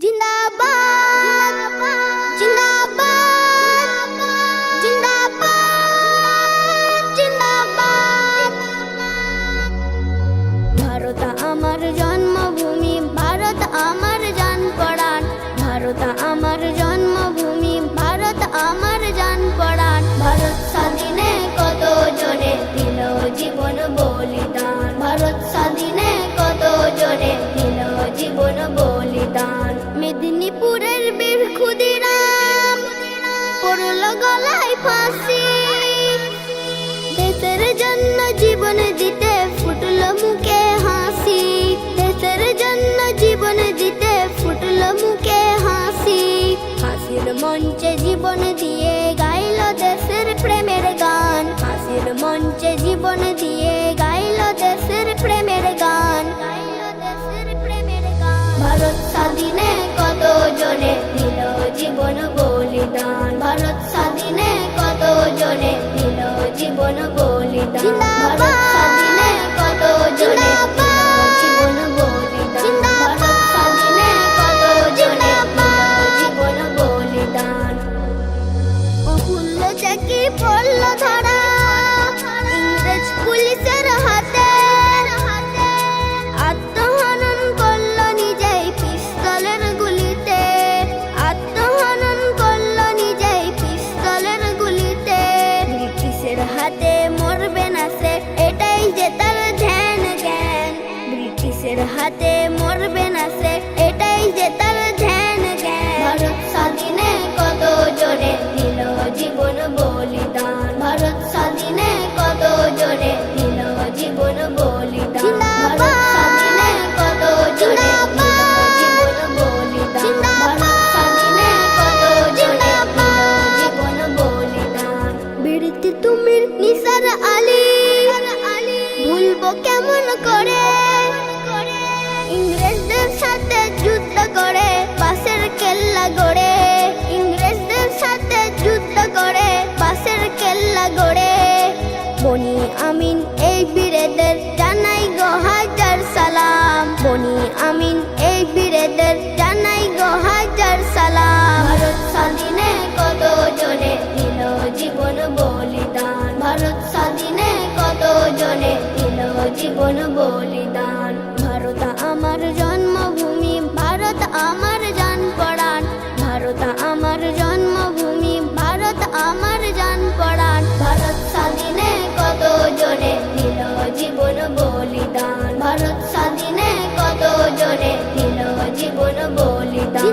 জিন্দাবাদ জিন্দাবাদ জিন্দাবাদ জিন্দাবাদ। ভারত আমার জন্মভূমি, ভারত আমার জান-প্রাণ, ভারত আমার জন্মভূমি, ভারত আমার জান-প্রাণ। ভারত স্বাধীনে কত জনে দিল জীবন বলিদান, ভারত স্বাধীনে কত জনে দিল জীবন বলিদান। মেদিনীপুরের বীর ক্ষুদিরাম পড়ল গলায় ফাঁসি, দেশের জন্য জীবন দিতে ফুটল মুখে হাসি, দেশের জন্য জীবন দিতে ফুটল মুখে হাসি। হাসির মঞ্চে জীবন দিয়ে গাইল দেশের প্রেমের গান, হাসির মঞ্চে জীবন দিয়ে গাইল দেশের প্রেমের গান, গাইল দেশের প্রেমের গান। ভারত স্বাধীনে কত জনে দিল জীবন বলিদান, ভারত স্বাধীনে কত জনে দিল জীবন বলিদান। ভারত স্বাধীনে কত জনে দিল জীবন বলিদান, ভারত স্বাধীনে কত জনে দিল জীবন বলিদান। অমূল্য চাকি পড়ল ধরা ইংরেজ পুলিশের হাতে, আত্মহনন করল নিজেই পিস্তলের গুলিতে, আত্মহনন করল নিজেই পিস্তলের গুলিতে। ব্রিটিশের হাতে মরবে না সে, এটাই যে তার ধ্যান জ্ঞান, ব্রিটিশের হাতে মরবে না সে, এটাই যে তার ধ্যান জ্ঞান। ভারত স্বাধীনে কত জনে দিল জীবন বলিদান, ভারত স্বাধীনে কত জনে দিল জীবন বলিদান। ভারত স্বাধীনে কত জনে দিল জীবন বলিদান, ভারত স্বাধীনে কত জনে দিল জীবন বলিদান। বীরতি তুমির নিসার আলী ভুলবো কেমন করে, ইংরেজদের সাথে যুদ্ধ করে পাশের কেল্লা গড়ে, ইংরেজদের সাথে যুদ্ধ করে পাশের কেল্লা গড়ে। বনি আমিন এই বীরেদের জানাই গো হাজার সালাম, বনি আমিন এই বীরেদের জানাই গো হাজার সালাম। ভারত স্বাধীনে কত জনে দিল জীবন বলিদান, ভারত স্বাধীনে কত জনে দিল জীবন বলিদান। ভারত আমার জন্মভূমি, ভারত আমার জান-প্রাণ, ভারত আমার জন্মভূমি, ভারত আমার জান-প্রাণ। ভারত স্বাধীনে কত জনে দিল জীবন বলিদান, ভারত স্বাধীনে কত জনে দিল জীবন বলিদান।